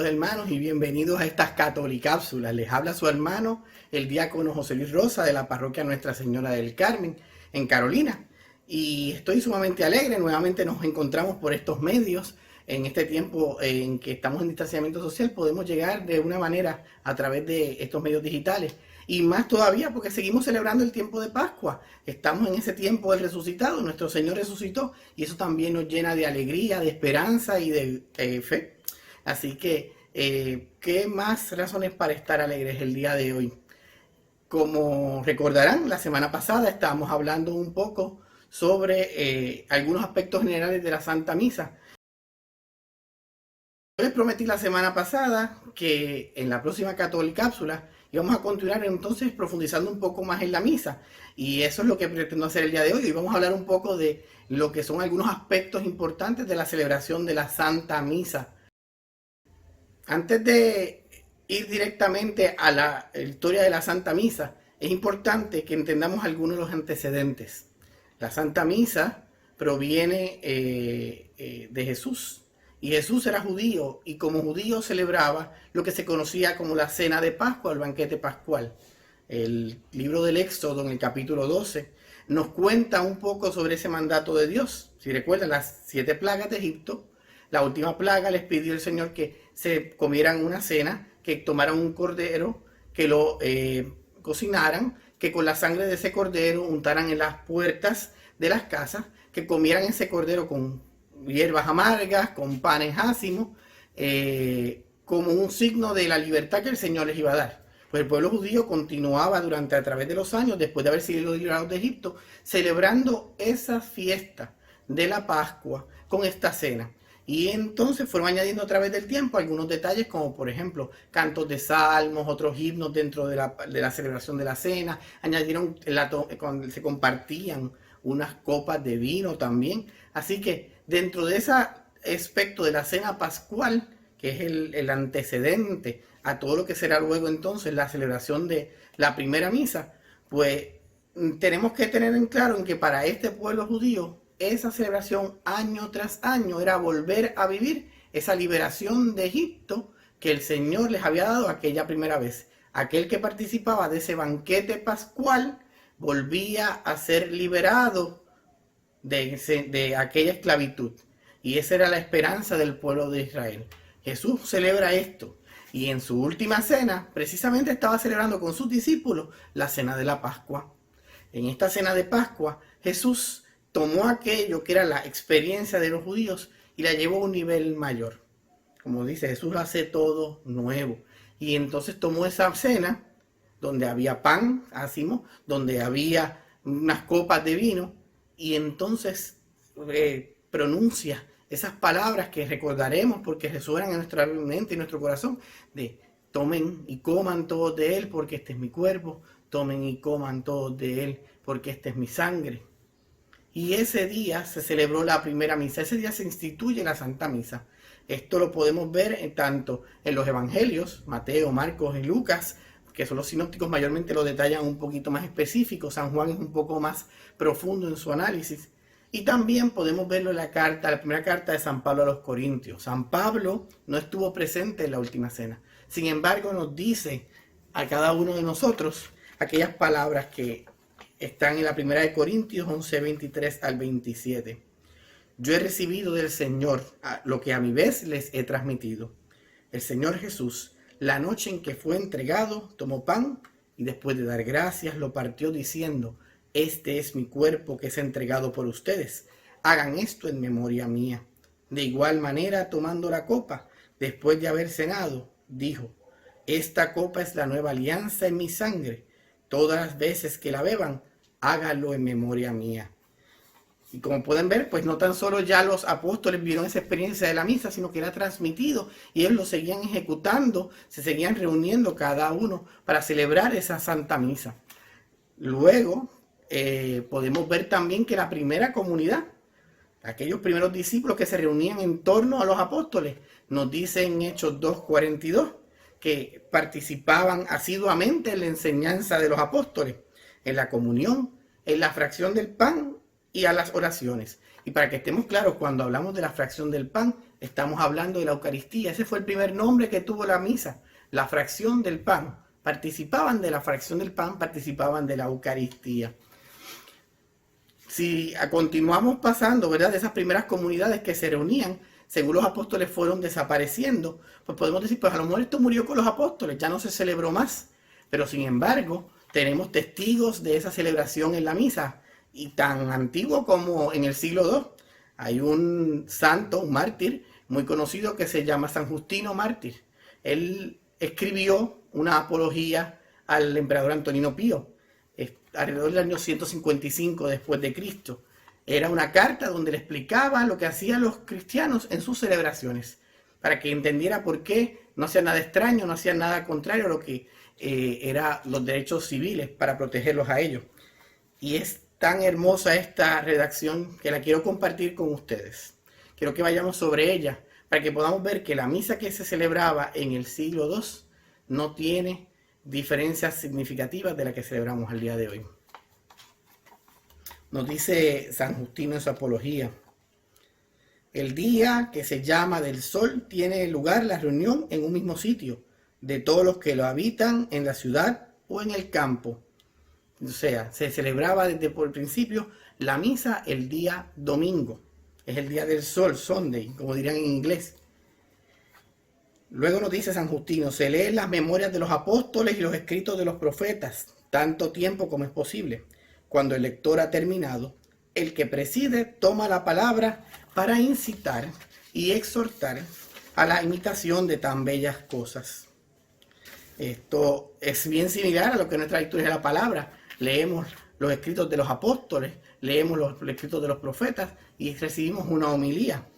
Saludos hermanos y bienvenidos a estas Catolicápsulas. Les habla su hermano, el diácono José Luis Rosa de la parroquia Nuestra Señora del Carmen en Carolina. Y estoy sumamente alegre, nuevamente nos encontramos por estos medios. En este tiempo en que estamos en distanciamiento social podemos llegar de una manera a través de estos medios digitales. Y más todavía porque seguimos celebrando el tiempo de Pascua. Estamos en ese tiempo del resucitado, nuestro Señor resucitó y eso también nos llena de alegría, de esperanza y de fe. Así que, ¿qué más razones para estar alegres el día de hoy? Como recordarán, la semana pasada estábamos hablando un poco sobre algunos aspectos generales de la Santa Misa. Les prometí la semana pasada que en la próxima Catolicápsula íbamos a continuar entonces profundizando un poco más en la misa. Y eso es lo que pretendo hacer el día de hoy. Y vamos a hablar un poco de lo que son algunos aspectos importantes de la celebración de la Santa Misa. Antes de ir directamente a la historia de la Santa Misa, es importante que entendamos algunos de los antecedentes. La Santa Misa proviene de Jesús. Y Jesús era judío y como judío celebraba lo que se conocía como la cena de Pascua, el banquete pascual. El libro del Éxodo, en el capítulo 12, nos cuenta un poco sobre ese mandato de Dios. Si recuerdan, las 7 plagas de Egipto, la última plaga les pidió el Señor que se comieran una cena, que tomaran un cordero, que lo cocinaran, que con la sangre de ese cordero untaran en las puertas de las casas, que comieran ese cordero con hierbas amargas, con panes ácimos, como un signo de la libertad que el Señor les iba a dar. Pues el pueblo judío continuaba a través de los años, después de haber sido liberados de Egipto, celebrando esa fiesta de la Pascua con esta cena. Y entonces fueron añadiendo a través del tiempo algunos detalles, como por ejemplo cantos de salmos, otros himnos dentro de la celebración de la cena. Añadieron, cuando se compartían unas copas de vino también. Así que dentro de ese aspecto de la cena pascual, que es el antecedente a todo lo que será luego entonces la celebración de la primera misa, pues tenemos que tener en claro en que para este pueblo judío esa celebración año tras año era volver a vivir esa liberación de Egipto que el Señor les había dado aquella primera vez. Aquel que participaba de ese banquete pascual volvía a ser liberado de aquella esclavitud. Y esa era la esperanza del pueblo de Israel. Jesús celebra esto. Y en su última cena, precisamente estaba celebrando con sus discípulos la cena de la Pascua. En esta cena de Pascua, Jesús tomó aquello que era la experiencia de los judíos y la llevó a un nivel mayor. Como dice, Jesús hace todo nuevo. Y entonces tomó esa cena donde había pan ácimo, donde había unas copas de vino, y entonces pronuncia esas palabras que recordaremos porque resuenan en nuestra mente y nuestro corazón, de tomen y coman todos de él porque este es mi cuerpo, tomen y coman todos de él porque esta es mi sangre. Y ese día se celebró la primera misa, ese día se instituye la Santa Misa. Esto lo podemos ver tanto en los evangelios, Mateo, Marcos y Lucas, que son los sinópticos, mayormente lo detallan un poquito más específico. San Juan es un poco más profundo en su análisis. Y también podemos verlo en la primera carta de San Pablo a los Corintios. San Pablo no estuvo presente en la última cena. Sin embargo, nos dice a cada uno de nosotros aquellas palabras que están en la primera de Corintios 11, 23 al 27. Yo he recibido del Señor lo que a mi vez les he transmitido. El Señor Jesús, la noche en que fue entregado, tomó pan y después de dar gracias lo partió diciendo: este es mi cuerpo que es entregado por ustedes. Hagan esto en memoria mía. De igual manera, tomando la copa, después de haber cenado, dijo: esta copa es la nueva alianza en mi sangre. Todas las veces que la beban, háganlo en memoria mía. Y como pueden ver, pues no tan solo ya los apóstoles vieron esa experiencia de la misa, sino que era transmitido y ellos lo seguían ejecutando, se seguían reuniendo cada uno para celebrar esa Santa Misa. Luego podemos ver también que la primera comunidad, aquellos primeros discípulos que se reunían en torno a los apóstoles, nos dice en Hechos 2:42 que participaban asiduamente en la enseñanza de los apóstoles, en la comunión, en la fracción del pan y a las oraciones. Y para que estemos claros, cuando hablamos de la fracción del pan, Estamos hablando de la Eucaristía. Ese fue el primer nombre que tuvo la misa, la fracción del pan. Participaban de la fracción del pan, participaban de la Eucaristía. Si continuamos pasando, ¿verdad?, de esas primeras comunidades que se reunían, según los apóstoles fueron desapareciendo, pues podemos decir, pues a lo mejor esto murió con los apóstoles, ya no se celebró más. Pero sin embargo, tenemos testigos de esa celebración en la misa, y tan antiguo como en el siglo II. Hay un santo, un mártir, muy conocido que se llama San Justino Mártir. Él escribió una apología al emperador Antonino Pío, alrededor del año 155 después de Cristo. Era una carta donde le explicaba lo que hacían los cristianos en sus celebraciones, para que entendiera por qué no hacían nada extraño, no hacían nada contrario a lo que eran los derechos civiles, para protegerlos a ellos. Y es tan hermosa esta redacción que la quiero compartir con ustedes. Quiero que vayamos sobre ella para que podamos ver que la misa que se celebraba en el siglo II no tiene diferencias significativas de la que celebramos al día de hoy. Nos dice San Justino en su apología: el día que se llama del sol tiene lugar la reunión en un mismo sitio de todos los que lo habitan en la ciudad o en el campo. O sea, se celebraba desde por el principio la misa el día domingo. Es el día del sol, Sunday, como dirían en inglés. Luego nos dice San Justino: se leen las memorias de los apóstoles y los escritos de los profetas, tanto tiempo como es posible. Cuando el lector ha terminado, el que preside toma la palabra para incitar y exhortar a la imitación de tan bellas cosas. Esto es bien similar a lo que nuestra lectura de la palabra. Leemos los escritos de los apóstoles, leemos los escritos de los profetas y recibimos una homilía.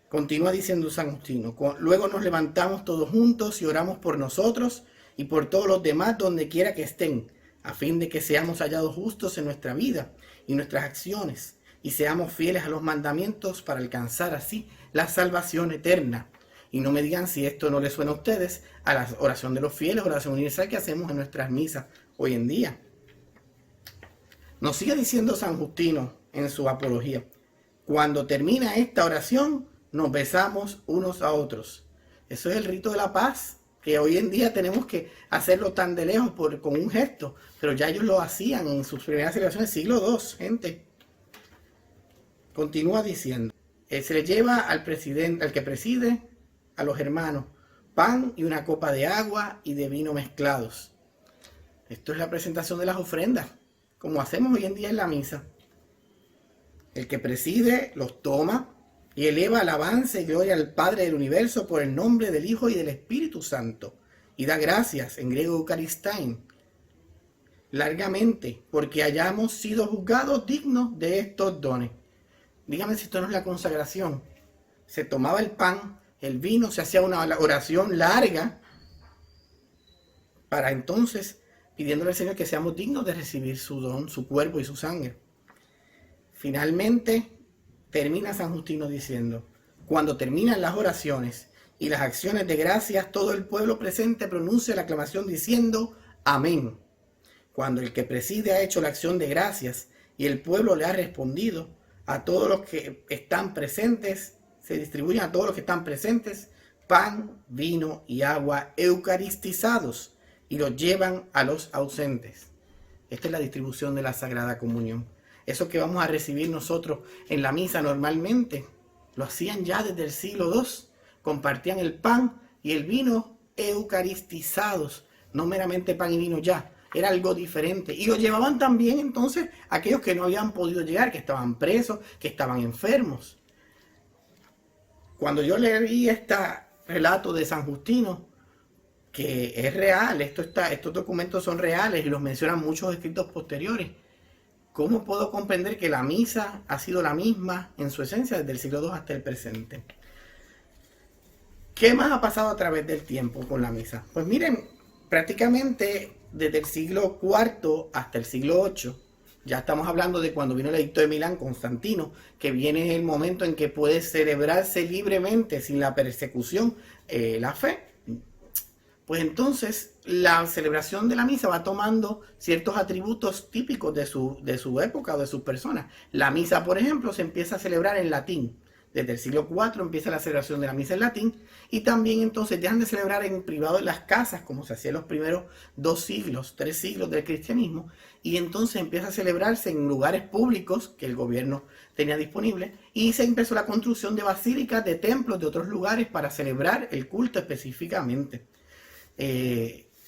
Continúa diciendo San Justino: luego nos levantamos todos juntos y oramos por nosotros y por todos los demás donde quiera que estén, a fin de que seamos hallados justos en nuestra vida y nuestras acciones, y seamos fieles a los mandamientos para alcanzar así la salvación eterna. Y no me digan si esto no les suena a ustedes a la oración de los fieles, oración universal que hacemos en nuestras misas hoy en día. Nos sigue diciendo San Justino en su apología: cuando termina esta oración, nos besamos unos a otros. Eso es el rito de la paz, que hoy en día tenemos que hacerlo tan de lejos con un gesto, pero ya ellos lo hacían en sus primeras celebraciones del siglo II, gente. Continúa diciendo: se le lleva al presidente, al que preside, a los hermanos, pan y una copa de agua y de vino mezclados. Esto es la presentación de las ofrendas, como hacemos hoy en día en la misa. El que preside los toma y eleva alabanza y gloria al Padre del universo por el nombre del Hijo y del Espíritu Santo, y da gracias, en griego Eucaristein, largamente, porque hayamos sido juzgados dignos de estos dones. Dígame si esto no es la consagración. Se tomaba el pan, el vino, se hacía una oración larga, para entonces pidiéndole al Señor que seamos dignos de recibir su don, su cuerpo y su sangre. Finalmente, termina San Justino diciendo: cuando terminan las oraciones y las acciones de gracias, todo el pueblo presente pronuncia la aclamación diciendo amén. Cuando el que preside ha hecho la acción de gracias y el pueblo le ha respondido, a todos los que están presentes, se distribuyen a todos los que están presentes pan, vino y agua eucaristizados y los llevan a los ausentes. Esta es la distribución de la Sagrada Comunión. Eso que vamos a recibir nosotros en la misa normalmente, lo hacían ya desde el siglo II. Compartían el pan y el vino eucaristizados, no meramente pan y vino ya. Era algo diferente. Y lo llevaban también entonces aquellos que no habían podido llegar, que estaban presos, que estaban enfermos. Cuando yo leí este relato de San Justino, que es real, estos documentos son reales y los mencionan muchos escritos posteriores, ¿cómo puedo comprender que la misa ha sido la misma en su esencia desde el siglo II hasta el presente? ¿Qué más ha pasado a través del tiempo con la misa? Pues miren, prácticamente desde el siglo IV hasta el siglo VIII, ya estamos hablando de cuando vino el edicto de Milán, Constantino, que viene el momento en que puede celebrarse libremente, sin la persecución, la fe. Pues entonces la celebración de la misa va tomando ciertos atributos típicos de su época o de sus personas. La misa, por ejemplo, se empieza a celebrar en latín. Desde el siglo IV empieza la celebración de la misa en latín y también entonces dejan de celebrar en privado en las casas, como se hacía en los primeros 3 siglos del cristianismo, y entonces empieza a celebrarse en lugares públicos que el gobierno tenía disponibles y se empezó la construcción de basílicas, de templos, de otros lugares para celebrar el culto específicamente.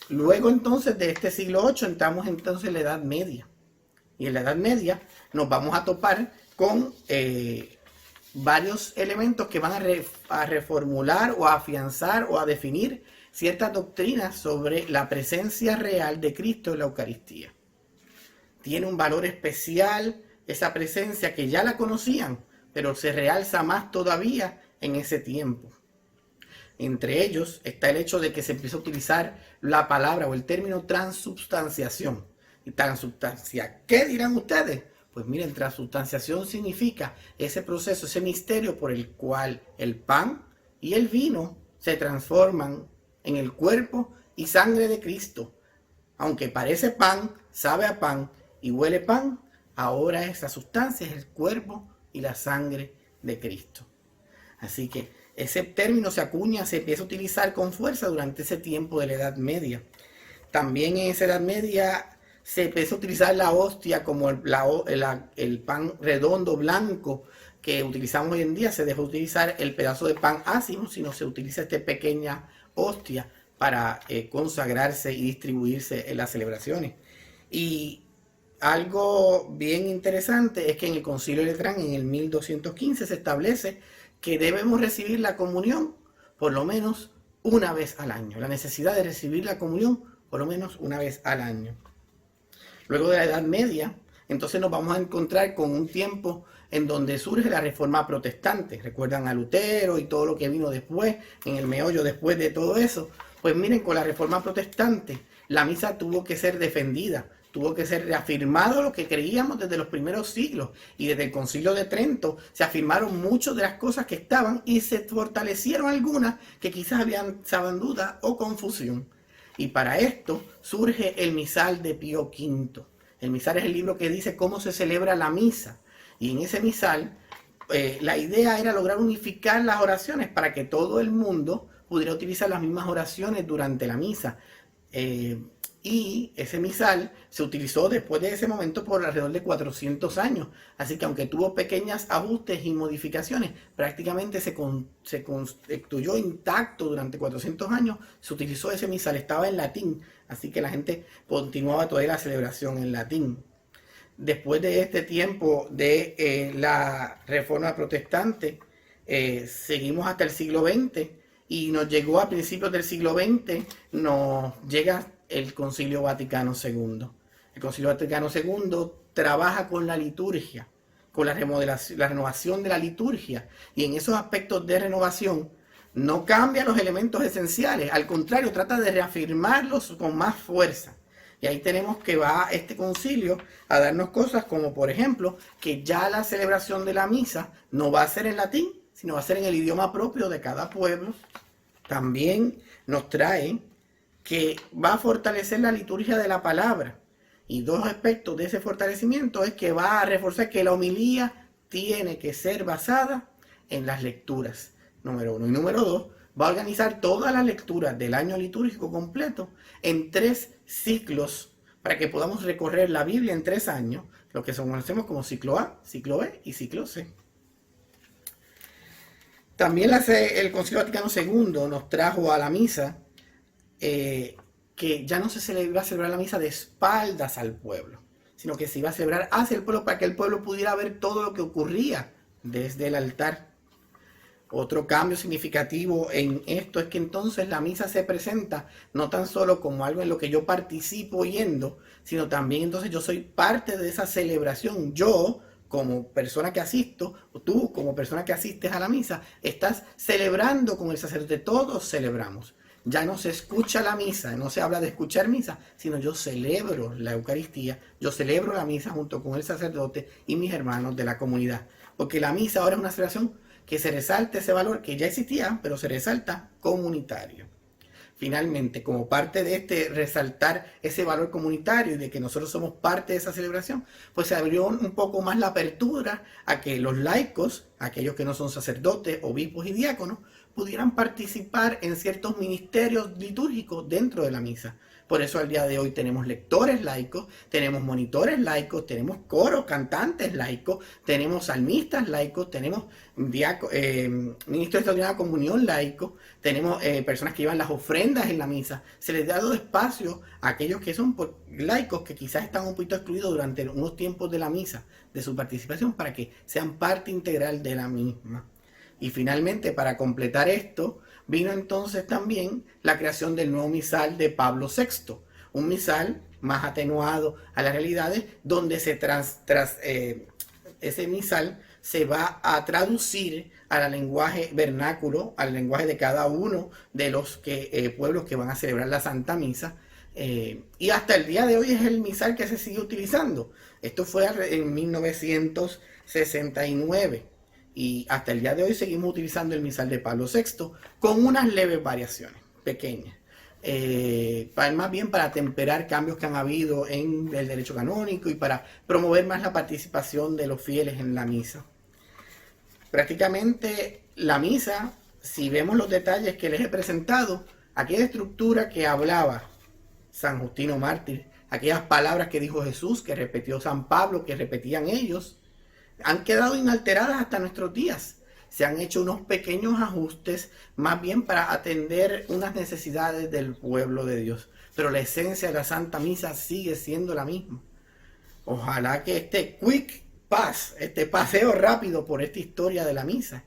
Luego entonces de este siglo VIII entramos entonces en la Edad Media. Y en la Edad Media nos vamos a topar con varios elementos que van a reformular o a afianzar o a definir ciertas doctrinas sobre la presencia real de Cristo en la Eucaristía. Tiene un valor especial esa presencia que ya la conocían, pero se realza más todavía en ese tiempo. Entre ellos está el hecho de que se empieza a utilizar la palabra o el término transubstanciación. ¿Y transubstancia qué dirán ustedes? Pues miren, transubstanciación significa ese proceso, ese misterio por el cual el pan y el vino se transforman en el cuerpo y sangre de Cristo. Aunque parece pan, sabe a pan y huele pan, ahora esa sustancia es el cuerpo y la sangre de Cristo. Así que ese término se acuña, se empieza a utilizar con fuerza durante ese tiempo de la Edad Media. También en esa Edad Media se empezó a utilizar la hostia como el pan redondo blanco que utilizamos hoy en día. Se dejó utilizar el pedazo de pan ácimo, sino se utiliza esta pequeña hostia para consagrarse y distribuirse en las celebraciones. Y algo bien interesante es que en el Concilio de Letrán, en el 1215, se establece que debemos recibir la comunión por lo menos una vez al año. La necesidad de recibir la comunión por lo menos una vez al año. Luego de la Edad Media, entonces nos vamos a encontrar con un tiempo en donde surge la Reforma Protestante. Recuerdan a Lutero y todo lo que vino después, en el meollo después de todo eso. Pues miren, con la Reforma Protestante, la misa tuvo que ser defendida, tuvo que ser reafirmado lo que creíamos desde los primeros siglos. Y desde el Concilio de Trento se afirmaron muchas de las cosas que estaban y se fortalecieron algunas que quizás estaban duda o confusión. Y para esto surge el misal de Pío V. El misal es el libro que dice cómo se celebra la misa. Y en ese misal la idea era lograr unificar las oraciones para que todo el mundo pudiera utilizar las mismas oraciones durante la misa. Y ese misal se utilizó después de ese momento por alrededor de 400 años. Así que aunque tuvo pequeños ajustes y modificaciones, prácticamente se constituyó intacto durante 400 años. Se utilizó ese misal, estaba en latín, así que la gente continuaba todavía la celebración en latín. Después de este tiempo de la Reforma Protestante, seguimos hasta el siglo XX y nos llegó a principios del siglo XX, nos llega el Concilio Vaticano II. El Concilio Vaticano II trabaja con la liturgia, con la renovación de la liturgia, y en esos aspectos de renovación no cambia los elementos esenciales, al contrario, trata de reafirmarlos con más fuerza. Y ahí tenemos que va este concilio a darnos cosas como, por ejemplo, que ya la celebración de la misa no va a ser en latín, sino va a ser en el idioma propio de cada pueblo. También nos trae que va a fortalecer la liturgia de la palabra. Y dos aspectos de ese fortalecimiento es que va a reforzar que la homilía tiene que ser basada en las lecturas, número 1. Y número 2, va a organizar todas las lecturas del año litúrgico completo en 3 ciclos para que podamos recorrer la Biblia en 3 años, lo que conocemos como ciclo A, ciclo B y ciclo C. También el Concilio Vaticano II nos trajo a la misa que ya no se iba a celebrar la misa de espaldas al pueblo, sino que se iba a celebrar hacia el pueblo para que el pueblo pudiera ver todo lo que ocurría desde el altar. Otro cambio significativo en esto es que entonces la misa se presenta no tan solo como algo en lo que yo participo yendo, sino también entonces yo soy parte de esa celebración. Yo, como persona que asisto, o tú como persona que asistes a la misa, estás celebrando con el sacerdote. Todos celebramos. Ya no se escucha la misa, no se habla de escuchar misa, sino yo celebro la Eucaristía, yo celebro la misa junto con el sacerdote y mis hermanos de la comunidad. Porque la misa ahora es una celebración que se resalta ese valor que ya existía, pero se resalta comunitario. finalmente, como parte de resaltar ese valor comunitario y de que nosotros somos parte de esa celebración, pues se abrió un poco más la apertura a que los laicos, aquellos que no son sacerdotes, obispos y diáconos, pudieran participar en ciertos ministerios litúrgicos dentro de la misa. Por eso al día de hoy tenemos lectores laicos, tenemos monitores laicos, tenemos coros, cantantes laicos, tenemos salmistas laicos, tenemos ministros de extraordinaria comunión laicos, tenemos personas que llevan las ofrendas en la misa. Se les ha dado espacio a aquellos que son laicos que quizás están un poquito excluidos durante unos tiempos de la misa, de su participación, para que sean parte integral de la misma. Y finalmente, para completar esto, vino entonces también la creación del nuevo misal de Pablo VI, un misal más atenuado a las realidades, donde ese misal se va a traducir al lenguaje vernáculo, al lenguaje de cada uno de los pueblos que van a celebrar la Santa Misa. Y hasta el día de hoy es el misal que se sigue utilizando. Esto fue en 1969. Y hasta el día de hoy seguimos utilizando el misal de Pablo VI con unas leves variaciones, pequeñas. Más bien para temperar cambios que han habido en el derecho canónico y para promover más la participación de los fieles en la misa. Prácticamente la misa, si vemos los detalles que les he presentado, aquella estructura que hablaba San Justino Mártir, aquellas palabras que dijo Jesús, que repitió San Pablo, que repetían ellos, han quedado inalteradas hasta nuestros días. Se han hecho unos pequeños ajustes, más bien para atender unas necesidades del pueblo de Dios. Pero la esencia de la Santa Misa sigue siendo la misma. Ojalá que este quick pass, este paseo rápido por esta historia de la misa,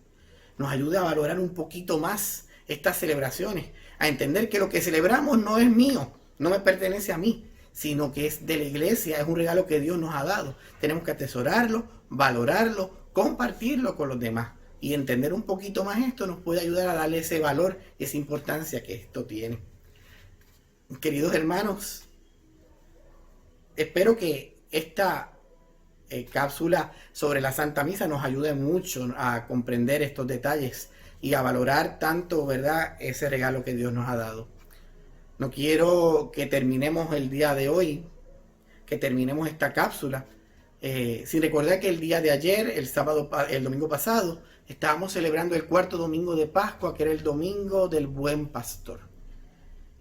nos ayude a valorar un poquito más estas celebraciones, a entender que lo que celebramos no es mío, no me pertenece a mí, sino que es de la iglesia, es un regalo que Dios nos ha dado. Tenemos que atesorarlo, valorarlo, compartirlo con los demás. Y entender un poquito más esto nos puede ayudar a darle ese valor, esa importancia que esto tiene. Queridos hermanos, espero que esta cápsula sobre la Santa Misa nos ayude mucho a comprender estos detalles y a valorar tanto, ¿verdad?, ese regalo que Dios nos ha dado. No quiero que terminemos el día de hoy, que terminemos esta cápsula, sin recordar que el día de ayer, el domingo pasado, estábamos celebrando el cuarto domingo de Pascua, que era el domingo del Buen Pastor.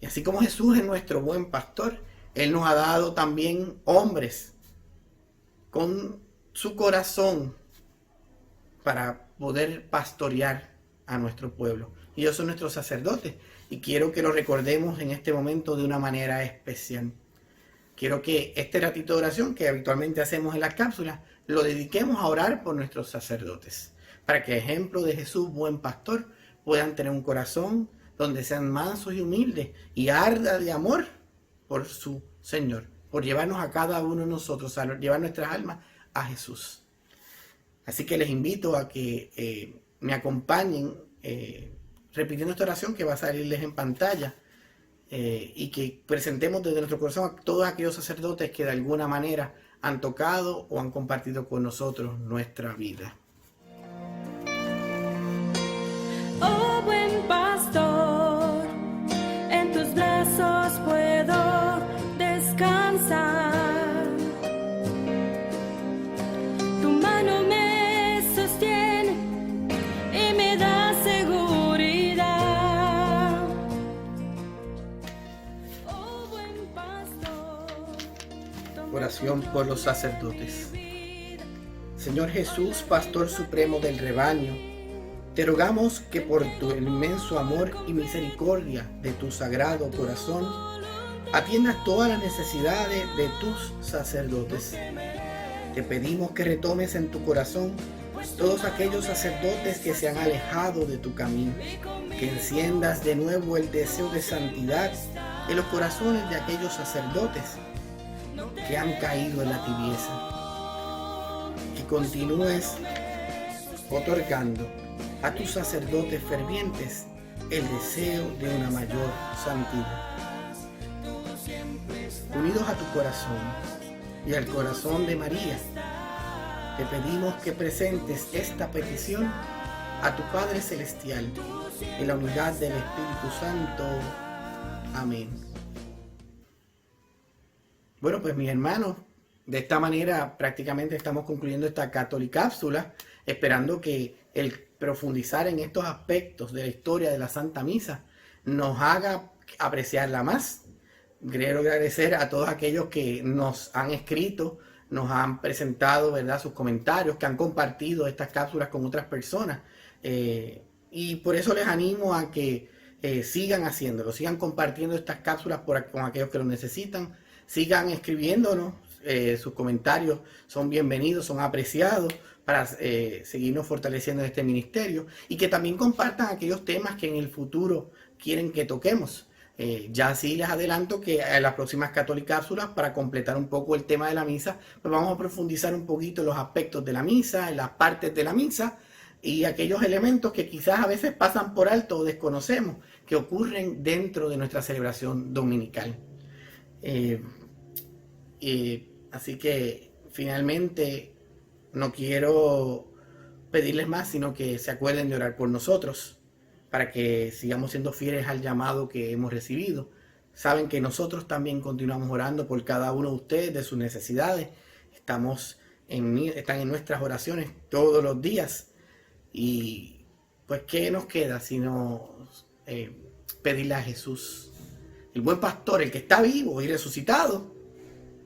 Y así como Jesús es nuestro buen pastor, Él nos ha dado también hombres con su corazón para poder pastorear a nuestro pueblo. Y ellos son nuestros sacerdotes. Y quiero que lo recordemos en este momento de una manera especial. Quiero que este ratito de oración que habitualmente hacemos en las cápsulas, lo dediquemos a orar por nuestros sacerdotes. Para que, ejemplo de Jesús, buen pastor, puedan tener un corazón donde sean mansos y humildes y arda de amor por su Señor, por llevarnos a cada uno de nosotros, a llevar nuestras almas a Jesús. Así que les invito a que me acompañen repitiendo esta oración que va a salirles en pantalla y que presentemos desde nuestro corazón a todos aquellos sacerdotes que de alguna manera han tocado o han compartido con nosotros nuestra vida. Oh buen pastor, en tus brazos puedo descansar. Tu mano me sostiene y me da seguridad. Oh buen pastor. Oración por los sacerdotes. Señor Jesús, pastor supremo del rebaño, te rogamos que por tu inmenso amor y misericordia de tu sagrado corazón, atiendas todas las necesidades de tus sacerdotes. Te pedimos que retomes en tu corazón todos aquellos sacerdotes que se han alejado de tu camino, que enciendas de nuevo el deseo de santidad en los corazones de aquellos sacerdotes que han caído en la tibieza. Que continúes otorgando a tus sacerdotes fervientes el deseo de una mayor santidad. Unidos a tu corazón y al corazón de María, te pedimos que presentes esta petición a tu Padre Celestial en la unidad del Espíritu Santo. Amén. Bueno, pues mis hermanos, de esta manera prácticamente estamos concluyendo esta Catolicápsula, esperando que el profundizar en estos aspectos de la historia de la Santa Misa nos haga apreciarla más. Quiero agradecer a todos aquellos que nos han escrito, nos han presentado, ¿verdad?, sus comentarios, que han compartido estas cápsulas con otras personas. Y por eso les animo a que sigan haciéndolo, sigan compartiendo estas cápsulas con aquellos que lo necesitan, sigan escribiéndonos, sus comentarios son bienvenidos, son apreciados para seguirnos fortaleciendo en este ministerio, y que también compartan aquellos temas que en el futuro quieren que toquemos. Ya sí les adelanto que en las próximas Catolicápsulas, para completar un poco el tema de la misa, pues vamos a profundizar un poquito en los aspectos de la misa, en las partes de la misa y aquellos elementos que quizás a veces pasan por alto o desconocemos que ocurren dentro de nuestra celebración dominical. Así que finalmente no quiero pedirles más, sino que se acuerden de orar por nosotros, para que sigamos siendo fieles al llamado que hemos recibido. Saben que nosotros también continuamos orando por cada uno de ustedes, de sus necesidades. Están en nuestras oraciones todos los días. Y pues, ¿qué nos queda sino pedirle a Jesús, el buen pastor, el que está vivo y resucitado,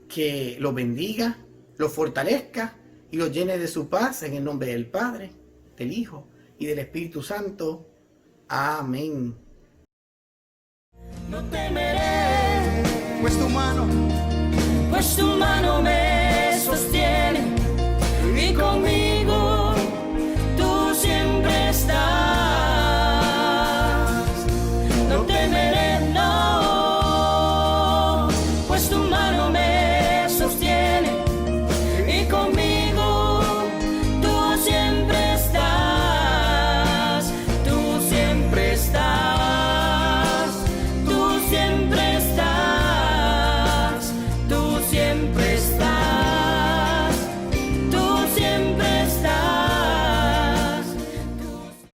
que los bendiga, los fortalezca y los llene de su paz, en el nombre del Padre, del Hijo y del Espíritu Santo. Amén. No temeré, pues tu mano me sostiene y con